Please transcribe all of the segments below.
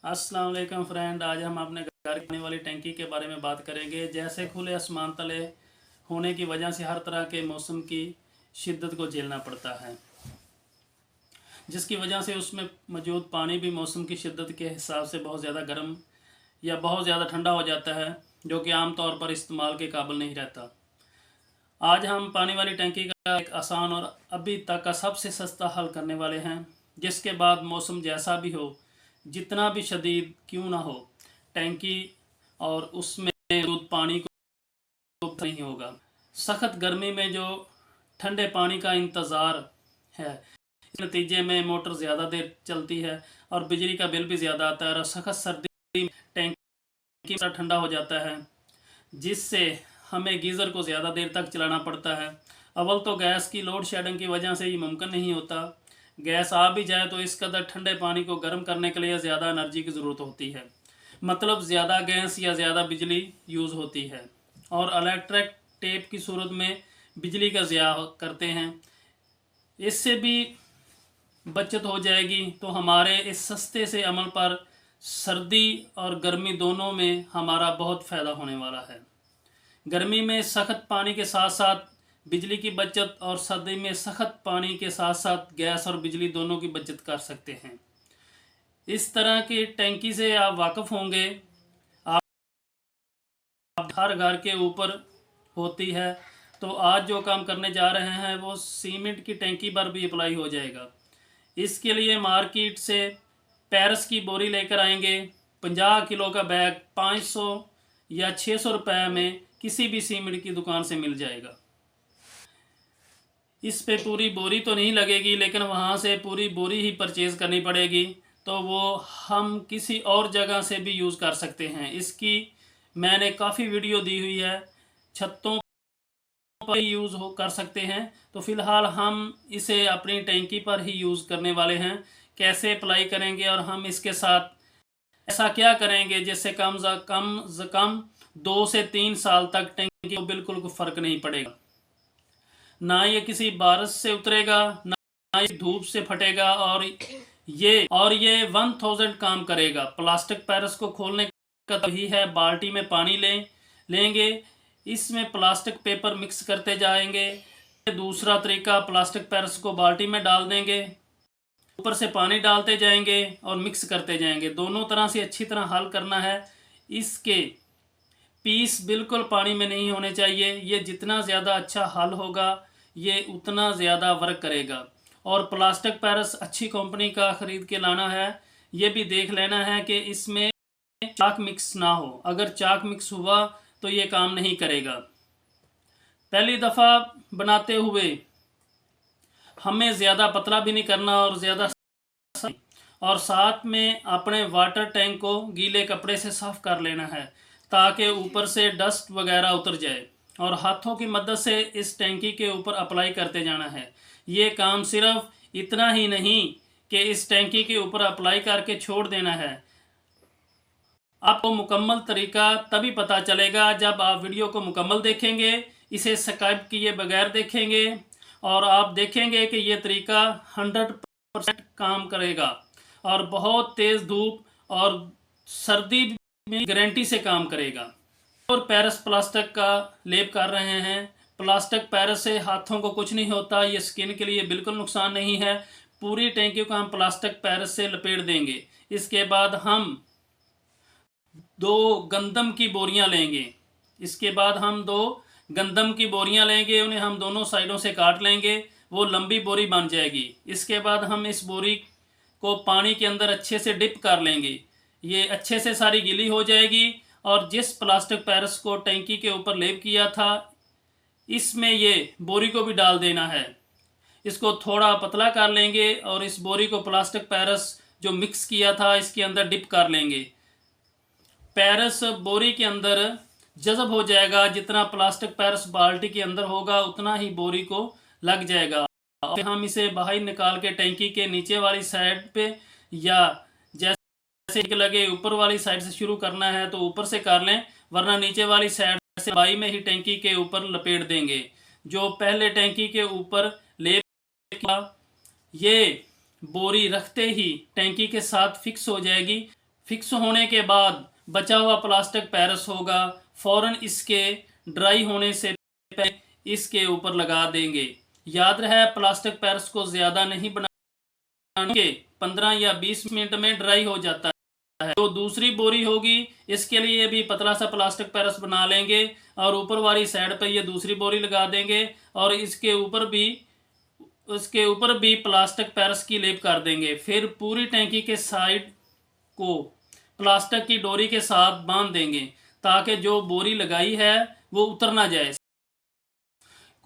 अस्सलाम वालेकुम फ्रेंड। आज हम अपने घर की आने वाली टंकी के बारे में बात करेंगे। जैसे खुले आसमान तले होने की वजह से हर तरह के मौसम की शिद्दत को झेलना पड़ता है, जिसकी वजह से उसमें मौजूद पानी भी मौसम की शिद्दत के हिसाब से बहुत ज़्यादा गर्म या बहुत ज़्यादा ठंडा हो जाता है, जो कि आम तौर पर इस्तेमाल के काबिल नहीं रहता। आज हम पानी वाली टंकी का एक आसान और अभी तक का सबसे सस्ता हल करने वाले हैं, जिसके बाद मौसम जैसा भी हो, जितना भी शदीद क्यों ना हो, टंकी और उसमें मौजूद पानी को नहीं होगा। सख्त गर्मी में जो ठंडे पानी का इंतज़ार है, इस नतीजे में मोटर ज़्यादा देर चलती है और बिजली का बिल भी ज़्यादा आता है, और सख्त सर्दी में टंकी ठंडा हो जाता है, जिससे हमें गीज़र को ज़्यादा देर तक चलाना पड़ता है। अव्वल तो गैस की लोड शेडिंग की वजह से ये मुमकिन नहीं होता। गैस आ भी जाए तो इस कदर ठंडे पानी को गर्म करने के लिए ज़्यादा एनर्जी की ज़रूरत होती है, मतलब ज़्यादा गैस या ज़्यादा बिजली यूज़ होती है, और इलेक्ट्रिक टेप की सूरत में बिजली का ज़िया करते हैं। इससे भी बचत हो जाएगी, तो हमारे इस सस्ते से अमल पर सर्दी और गर्मी दोनों में हमारा बहुत फ़ायदा होने वाला है। गर्मी में सख्त पानी के साथ साथ बिजली की बचत, और सर्दी में सख्त पानी के साथ साथ गैस और बिजली दोनों की बचत कर सकते हैं। इस तरह की टंकी से आप वाकिफ़ होंगे। आप हर घर के ऊपर होती है, तो आज जो काम करने जा रहे हैं वो सीमेंट की टंकी पर भी अप्लाई हो जाएगा। इसके लिए मार्केट से पेरिस की बोरी लेकर आएंगे। 50 किलो का बैग 500 या 600 रुपये में किसी भी सीमेंट की दुकान से मिल जाएगा। इस पे पूरी बोरी तो नहीं लगेगी, लेकिन वहाँ से पूरी बोरी ही परचेज़ करनी पड़ेगी, तो वो हम किसी और जगह से भी यूज़ कर सकते हैं। इसकी मैंने काफ़ी वीडियो दी हुई है, छतों पर यूज़ हो कर सकते हैं। तो फ़िलहाल हम इसे अपनी टंकी पर ही यूज़ करने वाले हैं। कैसे अप्लाई करेंगे और हम इसके साथ ऐसा क्या करेंगे जिससे कम से कम 2 से 3 साल तक टंकी को बिल्कुल कोई फ़र्क नहीं पड़ेगा। ना ये किसी बारिश से उतरेगा, ना ये धूप से फटेगा, और ये 1000 काम करेगा। प्लास्टिक पैरस को खोलने का तो ही है, बाल्टी में पानी लेंगे, इसमें प्लास्टिक पेपर मिक्स करते जाएंगे। दूसरा तरीका, प्लास्टिक पैरस को बाल्टी में डाल देंगे, ऊपर से पानी डालते जाएंगे और मिक्स करते जाएंगे। दोनों तरह से अच्छी तरह हल करना है। इसके पीस बिल्कुल पानी में नहीं होने चाहिए। ये जितना ज़्यादा अच्छा हल होगा, ये उतना ज़्यादा वर्क करेगा। और प्लास्टिक पैरस अच्छी कंपनी का ख़रीद के लाना है। ये भी देख लेना है कि इसमें चाक मिक्स ना हो। अगर चाक मिक्स हुआ तो ये काम नहीं करेगा। पहली दफ़ा बनाते हुए हमें ज़्यादा पतला भी नहीं करना और ज़्यादा, और साथ में अपने वाटर टैंक को गीले कपड़े से साफ़ कर लेना है, ताकि ऊपर से डस्ट वगैरह उतर जाए, और हाथों की मदद से इस टैंकी के ऊपर अप्लाई करते जाना है। ये काम सिर्फ इतना ही नहीं कि इस टैंकी के ऊपर अप्लाई करके छोड़ देना है। आपको मुकम्मल तरीका तभी पता चलेगा जब आप वीडियो को मुकम्मल देखेंगे, इसे स्किप किए बगैर देखेंगे, और आप देखेंगे कि ये तरीका 100% काम करेगा, और बहुत तेज़ धूप और सर्दी में गारंटी से काम करेगा। और पैरस प्लास्टिक का लेप कर रहे हैं। प्लास्टिक पैरस से हाथों को कुछ नहीं होता, ये स्किन के लिए बिल्कुल नुकसान नहीं है। पूरी टैंकी को हम प्लास्टिक पैरस से लपेट देंगे। इसके बाद हम 2 गंदम की बोरियां लेंगे। उन्हें हम दोनों साइडों से काट लेंगे, वो लंबी बोरी बन जाएगी। इसके बाद हम इस बोरी को पानी के अंदर अच्छे से डिप कर लेंगे। ये अच्छे से सारी गीली हो जाएगी, और जिस प्लास्टिक पैरस को टंकी के ऊपर लेप किया था, इसमें ये बोरी को भी डाल देना है। इसको थोड़ा पतला कर लेंगे और इस बोरी को प्लास्टिक पैरस जो मिक्स किया था इसके अंदर डिप कर लेंगे। पैरस बोरी के अंदर जज़ब हो जाएगा। जितना प्लास्टिक पैरस बाल्टी के अंदर होगा उतना ही बोरी को लग जाएगा। और हम इसे बाहर निकाल के टंकी के नीचे वाली साइड पे, या जैसे लगे ऊपर वाली साइड से शुरू करना है तो ऊपर से कर लें, वरना नीचे वाली साइड से बाई में ही टंकी के ऊपर लपेट देंगे। जो पहले टंकी के ऊपर लेप किया, ये बोरी रखते ही टंकी के साथ फिक्स हो जाएगी। फिक्स होने के बाद बचा हुआ प्लास्टिक पेरिस होगा, फ़ौरन इसके ड्राई होने से पहले इसके ऊपर लगा देंगे। याद रहे प्लास्टिक पेरिस को ज़्यादा नहीं बनाने के, 15 या 20 मिनट में ड्राई हो जाता है। तो दूसरी बोरी होगी, इसके लिए भी पतला सा प्लास्टिक पेरिस बना लेंगे और ऊपर वाली साइड पर ये दूसरी बोरी लगा देंगे और इसके ऊपर भी प्लास्टिक पेरिस की लेप कर देंगे। फिर पूरी टैंकी के साइड को प्लास्टिक की डोरी के साथ बांध देंगे ताकि जो बोरी लगाई है वो उतर ना जाए।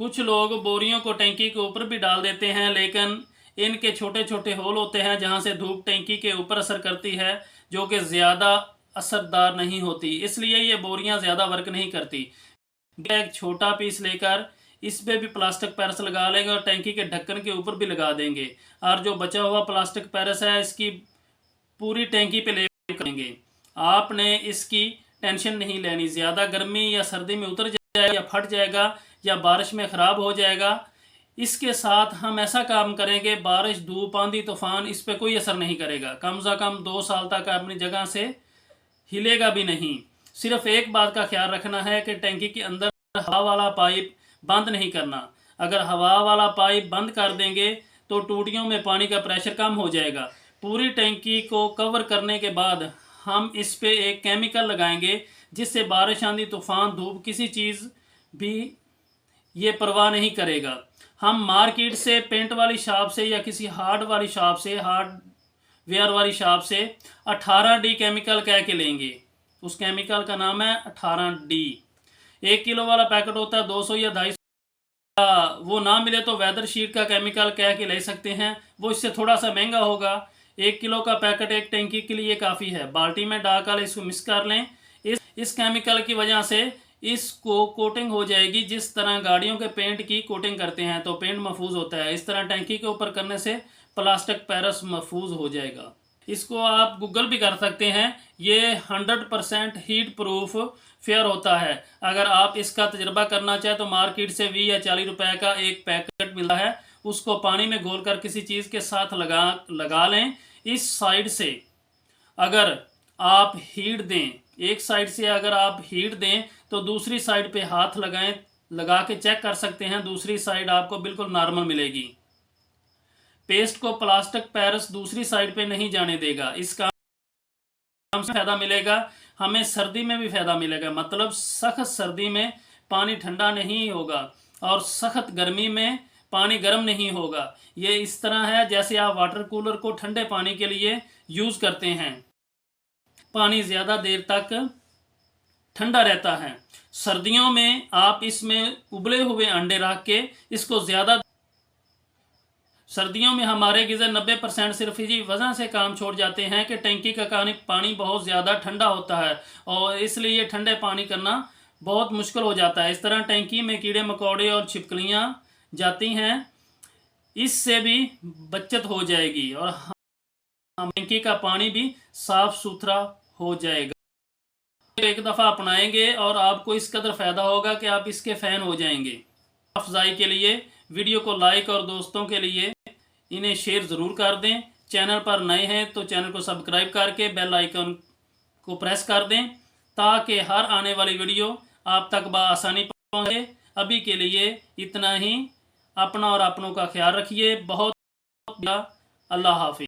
कुछ लोग बोरियों को टैंकी के ऊपर भी डाल देते हैं, लेकिन इनके छोटे छोटे होल होते हैं जहां से धूप टैंकी के ऊपर असर करती है, जो कि ज़्यादा असरदार नहीं होती, इसलिए ये बोरियां ज़्यादा वर्क नहीं करती। एक छोटा पीस लेकर इस पे भी प्लास्टिक पेरिस लगा लेंगे और टैंकी के ढक्कन के ऊपर भी लगा देंगे और जो बचा हुआ प्लास्टिक पेरिस है इसकी पूरी टैंकी पे लेप करेंगे। आपने इसकी टेंशन नहीं लेनी, ज़्यादा गर्मी या सर्दी में उतर जाएगा या फट जाएगा या बारिश में ख़राब हो जाएगा। इसके साथ हम ऐसा काम करेंगे, बारिश धूप आंधी तूफान इस पर कोई असर नहीं करेगा। कम से कम 2 साल तक अपनी जगह से हिलेगा भी नहीं। सिर्फ एक बात का ख्याल रखना है कि टैंकी के अंदर हवा वाला पाइप बंद नहीं करना। अगर हवा वाला पाइप बंद कर देंगे तो टूटियों में पानी का प्रेशर कम हो जाएगा। पूरी टैंकी को कवर करने के बाद हम इस पे एक केमिकल लगाएंगे जिससे बारिश आंधी तूफान धूप किसी चीज़ भी ये परवाह नहीं करेगा। हम मार्केट से पेंट वाली शॉप से या किसी हार्ड वाली शॉप से हार्डवेयर वाली शॉप से 18D केमिकल कह के लेंगे। उस केमिकल का नाम है 18D। 1 किलो वाला पैकेट होता है 200 या 250। वो ना मिले तो वेदर शीट का केमिकल कह के ले सकते हैं, वो इससे थोड़ा सा महंगा होगा। 1 किलो का पैकेट एक टैंकी के लिए काफ़ी है। बाल्टी में डालकर इसको मिक्स कर लें। इस केमिकल की वजह से इसको कोटिंग हो जाएगी, जिस तरह गाड़ियों के पेंट की कोटिंग करते हैं तो पेंट महफूज होता है, इस तरह टैंकी के ऊपर करने से प्लास्टिक पेरिस महफूज हो जाएगा। इसको आप गूगल भी कर सकते हैं। ये 100% हीट प्रूफ फेयर होता है। अगर आप इसका तजर्बा करना चाहें तो मार्केट से 20 या 40 रुपए का एक पैकेट मिलता है, उसको पानी में घोलकर किसी चीज़ के साथ लगा लें। इस साइड से अगर आप हीट दें, एक साइड से अगर आप हीट दें तो दूसरी साइड पे हाथ लगाएं, लगा के चेक कर सकते हैं, दूसरी साइड आपको बिल्कुल नॉर्मल मिलेगी। पेस्ट को प्लास्टिक पेरिस दूसरी साइड पे नहीं जाने देगा। इसका हमसे फ़ायदा मिलेगा, हमें सर्दी में भी फ़ायदा मिलेगा। मतलब सख्त सर्दी में पानी ठंडा नहीं होगा और सख्त गर्मी में पानी गर्म नहीं होगा। ये इस तरह है जैसे आप वाटर कूलर को ठंडे पानी के लिए यूज़ करते हैं, पानी ज़्यादा देर तक ठंडा रहता है। सर्दियों में आप इसमें उबले हुए अंडे रख के इसको ज़्यादा, सर्दियों में हमारे गीज़र 90% सिर्फ इसी वजह से काम छोड़ जाते हैं कि टैंकी का पानी बहुत ज़्यादा ठंडा होता है और इसलिए ठंडे पानी करना बहुत मुश्किल हो जाता है। इस तरह टैंकी में कीड़े मकोड़े और छिपकलियाँ जाती हैं, इससे भी बचत हो जाएगी और टैंकी का पानी भी साफ़ सुथरा हो जाएगा। एक दफ़ा अपनाएंगे और आपको इस कदर फ़ायदा होगा कि आप इसके फ़ैन हो जाएंगे। अफजाई के लिए वीडियो को लाइक और दोस्तों के लिए इन्हें शेयर ज़रूर कर दें। चैनल पर नए हैं तो चैनल को सब्सक्राइब करके बेल आइकन को प्रेस कर दें ताकि हर आने वाली वीडियो आप तक बआसानी पहुँचे। अभी के लिए इतना ही। अपना और अपनों का ख्याल रखिए। बहुत अल्लाह हाफिज़।